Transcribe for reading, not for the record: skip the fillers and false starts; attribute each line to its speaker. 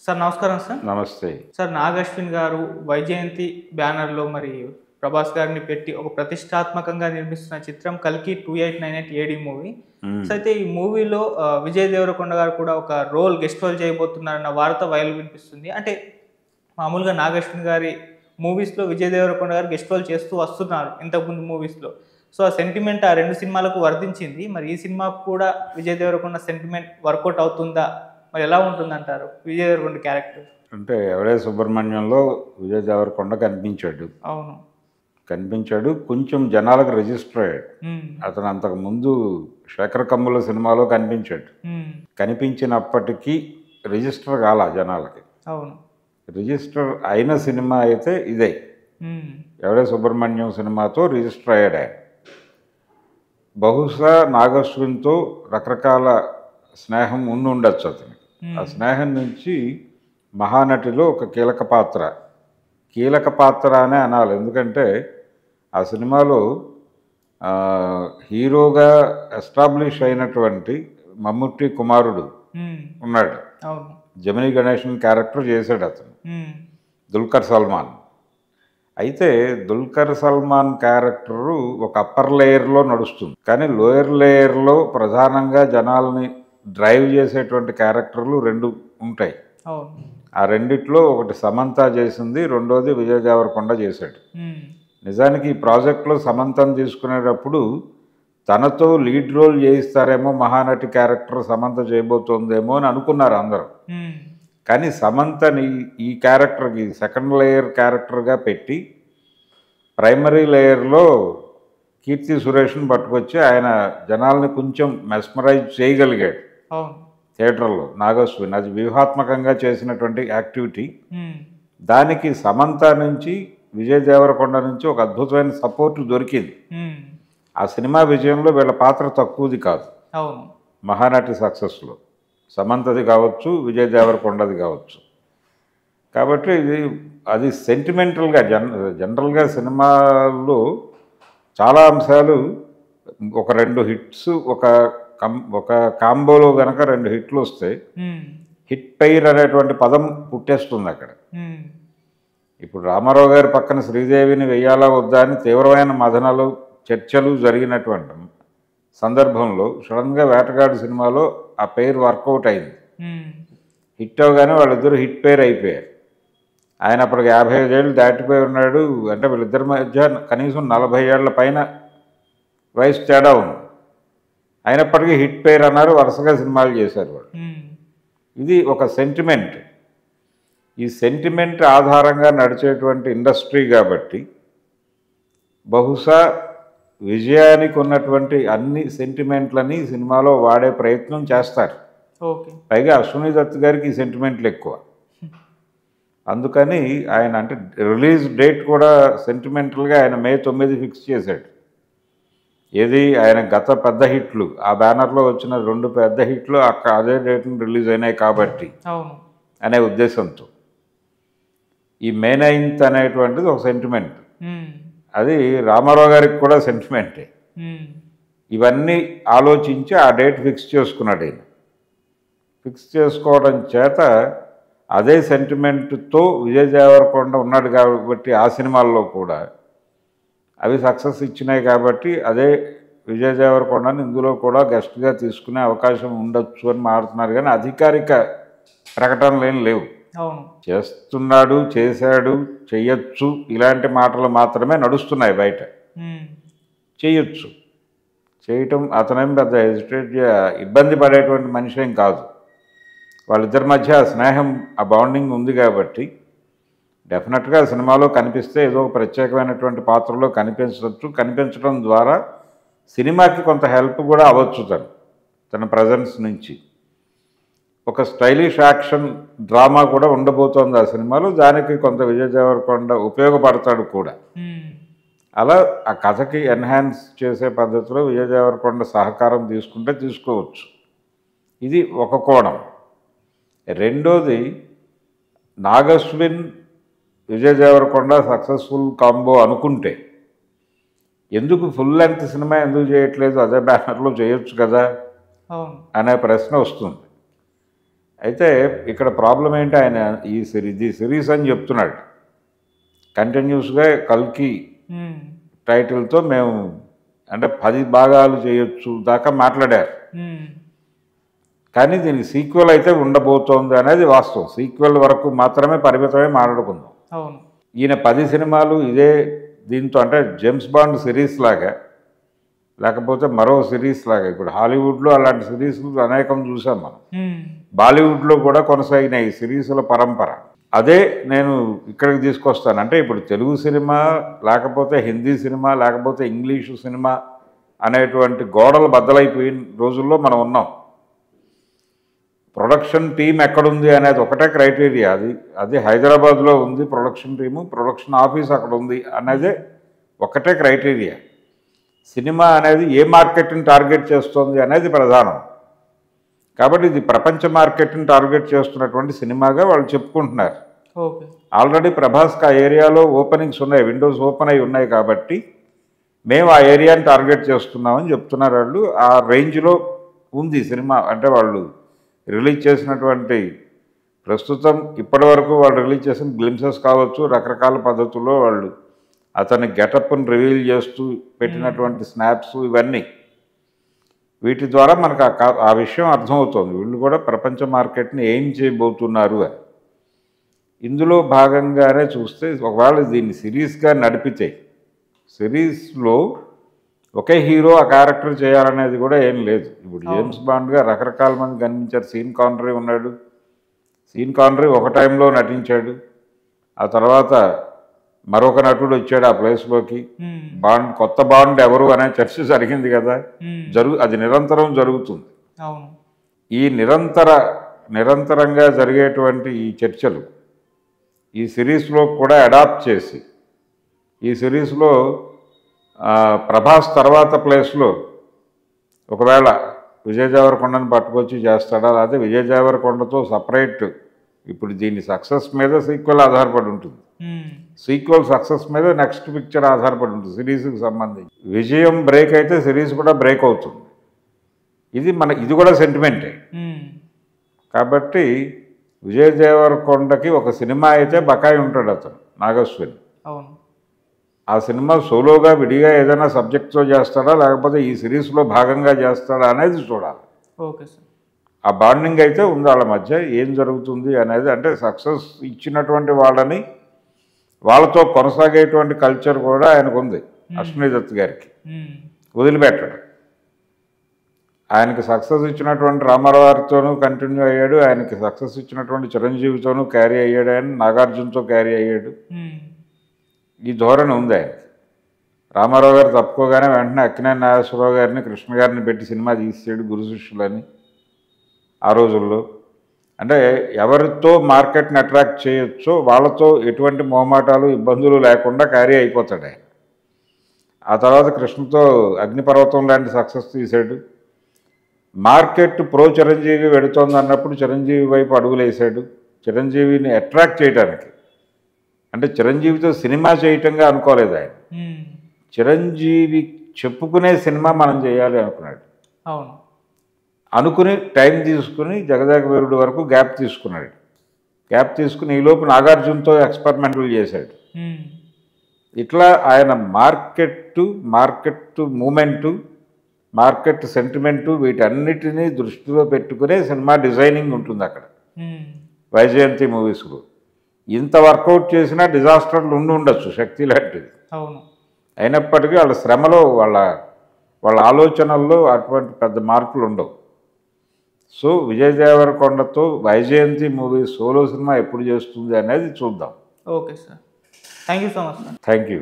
Speaker 1: Sir నమస్కారం sir.
Speaker 2: నమస్తే.
Speaker 1: Sir 'Nag Ashwin' గారు వైజయంతి బ్యానర్‌లో మరి ప్రభాస్ గారిని పెట్టి ఒక ప్రతిష్టాత్మకంగా నిర్మిస్తున్న చిత్రం 'కల్కి 2898 ఏడీ' మూవీ. సో, అయితే ఈ మూవీలో విజయ్ దేవరకొండ గారు కూడా ఒక గెస్ట్ రోల్ చేయబోతున్నారన్న వార్త వినిపిస్తుంది. అంటే మామూలుగా 'నాగశ్విన్' గారి మూవీస్‌లో విజయ్ దేవరకొండ గారు గెస్ట్ రోల్ చేస్తూ వస్తున్నారు ఇంతకుముందు మూవీస్‌లో. సో, ఆ సెంటిమెంట్ ఆ 2 సినిమాలకు వర్తించింది. మరి ఈ సినిమాకు కూడా విజయ్ దేవరకొండ సెంటిమెంట్ వర్కౌట్ అవుతుందా? మరి ఎలా ఉంటుందంటారు విజయ్ దేవరకొండ క్యారెక్టర్?
Speaker 2: అంటే 'ఎవడే సుబ్రహ్మణ్యంలో' విజయ్ దేవరకొండ కనిపించాడు.
Speaker 1: అవును.
Speaker 2: కొంచెం జనాలకు రిజిస్టర్ అయ్యాడు. అతను అంతకుముందు 'శేఖర్ కమ్ముల' సినిమాలో కనిపించాడు. కనిపించినప్పటికీ రిజిస్టర్ కాల జనాలకి.
Speaker 1: అవును.
Speaker 2: రిజిస్టర్ అయిన సినిమా అయితే ఇదే. 'ఎవడే సుబ్రహ్మణ్యం' సినిమాతో రిజిస్టర్ అయ్యాడు ఆయన. బహుశా నాగశ్విన్తో రకరకాల స్నేహం ఉండొచ్చు అతనికి. ఆ స్నేహం నుంచి మహానటిలో ఒక కీలక పాత్ర అనే అనాలి. ఎందుకంటే ఆ సినిమాలో హీరోగా ఎస్టాబ్లిష్ అయినటువంటి మమ్ముట్టి కుమారుడు ఉన్నాడు. జమినీ గణేషన్ క్యారెక్టర్ చేశాడు అతను, దుల్కర్ సల్మాన్. అయితే దుల్కర్ సల్మాన్ క్యారెక్టరు ఒక అప్పర్ లేయర్లో నడుస్తుంది, కానీ లోయర్ లేయర్లో ప్రధానంగా జనాల్ని డ్రైవ్ చేసేటువంటి క్యారెక్టర్లు 2 ఉంటాయి. ఆ రెండిట్లో ఒకటి సమంత చేసింది, రెండోది విజయ్ దేవరకొండ చేశాడు. నిజానికి ఈ ప్రాజెక్ట్లో సమంతను తీసుకునేటప్పుడు తనతో లీడ్ రోల్ చేయిస్తారేమో, మహానటి క్యారెక్టర్ సమంత చేయబోతోందేమో అని అనుకున్నారు అందరూ. కానీ సమంతని ఈ క్యారెక్టర్కి సెకండ్ లేయర్ క్యారెక్టర్గా పెట్టి ప్రైమరీ లేయర్లో కీర్తి సురేష్ని పట్టుకొచ్చి ఆయన జనాల్ని కొంచెం మెస్మరైజ్ చేయగలిగాడు థియేటర్లో. నాగశ్విన్ అది వ్యూహాత్మకంగా చేసినటువంటి యాక్టివిటీ. దానికి సమంత నుంచి విజయ్ దేవరకొండ నుంచి ఒక అద్భుతమైన సపోర్ట్ దొరికింది. ఆ సినిమా విజయంలో వీళ్ళ పాత్ర తక్కువది కాదు. మహానటి సక్సెస్లో సమంతది కావచ్చు, విజయ్ దేవరకొండది కావచ్చు. కాబట్టి అది సెంటిమెంటల్గా జనరల్గా సినిమాల్లో చాలా అంశాలు ఒక 2 హిట్స్ ఒక కాంబోలో కనుక 2 హిట్లు వస్తే హిట్ పెయిర్ అనేటువంటి పదం పుట్టేస్తుంది అక్కడ. ఇప్పుడు రామారావు గారి పక్కన శ్రీదేవిని వెయ్యాలా వద్దా అని తీవ్రమైన మదనలు చర్చలు జరిగినటువంటి సందర్భంలో సడన్గా వేటగాడు సినిమాలో ఆ పెయిర్ వర్కౌట్ అయింది. హిట్ అవగానే వాళ్ళిద్దరూ హిట్ పెయిర్ అయిపోయారు. ఆయన అప్పటికి 55 ఏళ్ళు దాటిపోయి ఉన్నాడు. అంటే వీళ్ళిద్దరి మధ్య కనీసం 40 ఏళ్ల పైన వయసు తేడా ఉంది. అయినప్పటికీ హిట్ పెయిర్ అన్నారు, వరుసగా సినిమాలు చేశారు వాళ్ళు. ఇది ఒక సెంటిమెంట్. ఈ సెంటిమెంట్ ఆధారంగా నడిచేటువంటి ఇండస్ట్రీ కాబట్టి బహుశా విజయానికి ఉన్నటువంటి అన్ని సెంటిమెంట్లని సినిమాలో వాడే ప్రయత్నం చేస్తారు. పైగా అశ్విని దత్ గారికి ఈ సెంటిమెంట్లు ఎక్కువ. అందుకని ఆయన అంటే రిలీజ్ డేట్ కూడా సెంటిమెంటల్గా ఆయన May 9 ఫిక్స్ చేశాడు. ఏది ఆయన గత పెద్ద హిట్లు ఆ బ్యానర్లో వచ్చిన 2 పెద్ద హిట్లు అదే డేట్ని రిలీజ్ అయినాయి కాబట్టి అనే ఉద్దేశంతో ఈ May 9 అనేటువంటిది ఒక సెంటిమెంట్. అది రామారావు గారికి కూడా సెంటిమెంటే. ఇవన్నీ ఆలోచించి ఆ డేట్ ఫిక్స్ చేసుకున్నాడు ఆయన. ఫిక్స్ చేసుకోవడం చేత అదే సెంటిమెంట్తో విజయ్ దేవరకొండ ఉన్నాడు కాబట్టి ఆ సినిమాల్లో కూడా అవి సక్సెస్ ఇచ్చినాయి కాబట్టి అదే విజయ్ దేవరకొండని ఇందులో కూడా గెస్ట్గా తీసుకునే అవకాశం ఉండొచ్చు అని మాట్లాడుతున్నారు. కానీ అధికారిక ప్రకటనలు ఏం లేవు. చేస్తున్నాడు, చేశాడు, చెయ్యొచ్చు ఇలాంటి మాటలు మాత్రమే నడుస్తున్నాయి బయట. చేయొచ్చు, చేయటం అతనేం పెద్ద ఇబ్బంది పడేటువంటి మనిషి ఏం కాదు. వాళ్ళిద్దరి మధ్య ఆ స్నేహం, ఆ బాండింగ్ ఉంది కాబట్టి డెఫినెట్గా సినిమాలో కనిపిస్తే ఏదో ఒక ప్రత్యేకమైనటువంటి పాత్రలో కనిపించడం ద్వారా సినిమాకి కొంత హెల్ప్ కూడా అవ్వచ్చు. తన ప్రజెన్స్ నుంచి ఒక స్టైలిష్ యాక్షన్ డ్రామా కూడా ఉండబోతోంది ఆ సినిమాలో. దానికి కొంత విజయ్ దేవరకొండ ఉపయోగపడతాడు కూడా. అలా ఆ కథకి ఎన్హాన్స్ చేసే పద్ధతిలో విజయ్ దేవరకొండ సహకారం తీసుకుంటే తీసుకోవచ్చు. ఇది ఒక కోణం. రెండోది, నాగశ్విన్ విజయ్ దేవరకొండ సక్సెస్ఫుల్ కాంబో అనుకుంటే ఎందుకు ఫుల్ లెంగ్త్ సినిమా ఎందుకు చేయట్లేదు, అదే బ్యానర్లో చేయొచ్చు కదా అనే ప్రశ్న వస్తుంది. అయితే ఇక్కడ ప్రాబ్లం ఏంటి, ఆయన ఈ సిరీస్ అని చెప్తున్నాడు కంటిన్యూస్గా కల్కి టైటిల్తో మేము అంటే 10 భాగాలు చేయొచ్చు దాకా మాట్లాడారు. కానీ దీనికి సీక్వెల్ అయితే ఉండబోతోంది అనేది వాస్తవం. సీక్వెల్ వరకు మాత్రమే పరిమితమే మాట్లాడుకుందాం. ఈయన 10 సినిమాలు ఇదే దీంతో అంటే జేమ్స్ బాండ్ సిరీస్ లాగా లేకపోతే మరో సిరీస్ లాగా, ఇప్పుడు హాలీవుడ్లో అలాంటి సిరీస్లు అనేకం చూసాం మనం, బాలీవుడ్లో కూడా కొనసాగిన ఈ సిరీసుల పరంపర అదే నేను ఇక్కడికి తీసుకొస్తాను. అంటే ఇప్పుడు తెలుగు సినిమా లేకపోతే హిందీ సినిమా లేకపోతే ఇంగ్లీషు సినిమా అనేటువంటి గోడలు బద్దలైపోయిన రోజుల్లో మనం ఉన్నాం. ప్రొడక్షన్ టీం ఎక్కడుంది అనేది ఒకటే క్రైటీరియా. అది హైదరాబాద్లో ఉంది ప్రొడక్షన్ టీము, ప్రొడక్షన్ ఆఫీస్ అక్కడ ఉంది అనేదే ఒకటే క్రైటీరియా. సినిమా అనేది ఏ మార్కెట్ని టార్గెట్ చేస్తుంది అనేది ప్రధానం. కాబట్టి ఇది ప్రపంచ మార్కెట్ని టార్గెట్ చేస్తున్నటువంటి సినిమాగా వాళ్ళు చెప్పుకుంటున్నారు. ఆల్రెడీ ప్రభాస్కి ఆ ఏరియాలో ఓపెనింగ్స్ ఉన్నాయి, విండోస్ ఓపెన్ అయి ఉన్నాయి. కాబట్టి మేము ఆ ఏరియాని టార్గెట్ చేస్తున్నామని చెప్తున్నారు వాళ్ళు. ఆ రేంజ్లో ఉంది సినిమా. అంటే వాళ్ళు రిలీజ్ చేసినటువంటి ప్రస్తుతం ఇప్పటి వరకు వాళ్ళు రిలీజ్ చేసిన గ్లిమ్సెస్ కావచ్చు, రకరకాల పద్ధతుల్లో వాళ్ళు అతని గెటప్ని రివీల్ చేస్తూ పెట్టినటువంటి స్నాప్స్ ఇవన్నీ, వీటి ద్వారా మనకు ఆ విషయం అర్థమవుతుంది. వీళ్ళు కూడా ప్రపంచ మార్కెట్ని ఏం చేయబోతున్నారు అని. ఇందులో భాగంగానే చూస్తే ఒకవేళ దీన్ని సిరీస్గా నడిపితే సిరీస్లో ఒకే హీరో ఆ క్యారెక్టర్ చేయాలనేది కూడా ఏం లేదు. ఇప్పుడు జేమ్స్ బాండ్గా రకరకాల మంది కనిపించారు. సీన్ కానరీ ఉన్నాడు. సీన్ కానరీ ఒక టైంలో నటించాడు. ఆ తర్వాత మరొక నటుడు వచ్చాడు ఆ ప్లేస్లోకి. బాండ్ కొత్త బాండ్ ఎవరు అనే చర్చ జరిగింది కదా, అది నిరంతరం జరుగుతుంది. ఈ నిరంతరంగా జరిగేటువంటి ఈ చర్చలు ఈ సిరీస్లో కూడా అడాప్ట్ చేసి ఈ సిరీస్లో ప్రభాస్ తర్వాత ప్లేస్లో ఒకవేళ విజయ్ దేవరకొండని పట్టుకొచ్చి చేస్తాడా, లేకపోతే విజయ్ దేవరకొండతో సపరేట్. ఇప్పుడు దీని సక్సెస్ మీద సీక్వెల్ ఆధారపడి ఉంటుంది. సీక్వెల్ సక్సెస్ మీద నెక్స్ట్ పిక్చర్ ఆధారపడి ఉంటుంది సిరీస్కి సంబంధించి. విజయం బ్రేక్ అయితే సిరీస్ కూడా బ్రేక్ అవుతుంది. ఇది కూడా సెంటిమెంటే. కాబట్టి విజయ్ దేవరకొండకి ఒక సినిమా అయితే బకాయి ఉంటాడు అతను, నాగశ్విని. ఆ సినిమా సోలోగా విడిగా ఏదైనా సబ్జెక్ట్తో చేస్తాడా లేకపోతే ఈ సిరీస్లో భాగంగా చేస్తాడా అనేది చూడాలి. ఆ బాండింగ్ అయితే ఉంది వాళ్ళ మధ్య. ఏం జరుగుతుంది అనేది, అంటే సక్సెస్ ఇచ్చినటువంటి వాళ్ళని వాళ్ళతో కొనసాగేటువంటి కల్చర్ కూడా ఆయనకు ఉంది. అశ్విని దత్ గారికి వదిలిపెట్టాడు. ఆయనకి సక్సెస్ ఇచ్చినటువంటి రామారావు గారితోనూ కంటిన్యూ అయ్యాడు, ఆయనకి సక్సెస్ ఇచ్చినటువంటి చిరంజీవితోనూ క్యారీ అయ్యాడు, ఆయన నాగార్జునతో క్యారీ అయ్యాడు. ఈ ధోరణి ఉంది ఆయనకి. రామారావు గారు తప్పుకోగానే వెంటనే అక్కినేని నాగేశ్వరరావు గారిని, కృష్ణ గారిని పెట్టి సినిమా తీసాడు గురు శిష్యులని ఆ రోజుల్లో. అంటే ఎవరితో మార్కెట్ని అట్రాక్ట్ చేయొచ్చో వాళ్ళతో ఎటువంటి మొహమాటాలు ఇబ్బందులు లేకుండా క్యారీ అయిపోతాడు ఆయన. ఆ తర్వాత కృష్ణతో అగ్నిపర్వతం లాంటి సక్సెస్ తీశాడు. మార్కెట్ ప్రో చిరంజీవి వెడుతోంది అన్నప్పుడు చిరంజీవి వైపు అడుగులు వేసాడు. చిరంజీవిని అట్రాక్ట్ చేయడానికి, అంటే చిరంజీవితో సినిమా చేయటంగా అనుకోలేదు ఆయన. చిరంజీవి చెప్పుకునే సినిమా మనం చేయాలి అనుకున్నాడు. అనుకుని టైం తీసుకుని జగదేక వీరుడు వరకు గ్యాప్ తీసుకున్నాడు. గ్యాప్ తీసుకుని ఈలోపు నాగార్జునతో ఎక్స్పెరిమెంట్లు చేశాడు. ఇట్లా ఆయన మార్కెట్ మూమెంటు, మార్కెట్ సెంటిమెంటు వీటన్నిటినీ దృష్టిలో పెట్టుకునే సినిమా డిజైనింగ్ ఉంటుంది అక్కడ వైజయంతి మూవీస్లో. ఇంత వర్కౌట్ చేసినా డిజాస్టర్లు ఉండొచ్చు శక్తి లాంటిది. అయినప్పటికీ వాళ్ళ శ్రమలో వాళ్ళ ఆలోచనల్లో అటువంటి పెద్ద మార్పులు ఉండవు. సో విజయ్ దేవరకొండతో వైజయంతి మూవీ సోలో సినిమా ఎప్పుడు చేస్తుంది అనేది చూద్దాం.
Speaker 1: Okay sir, thank you so much.
Speaker 2: Thank you.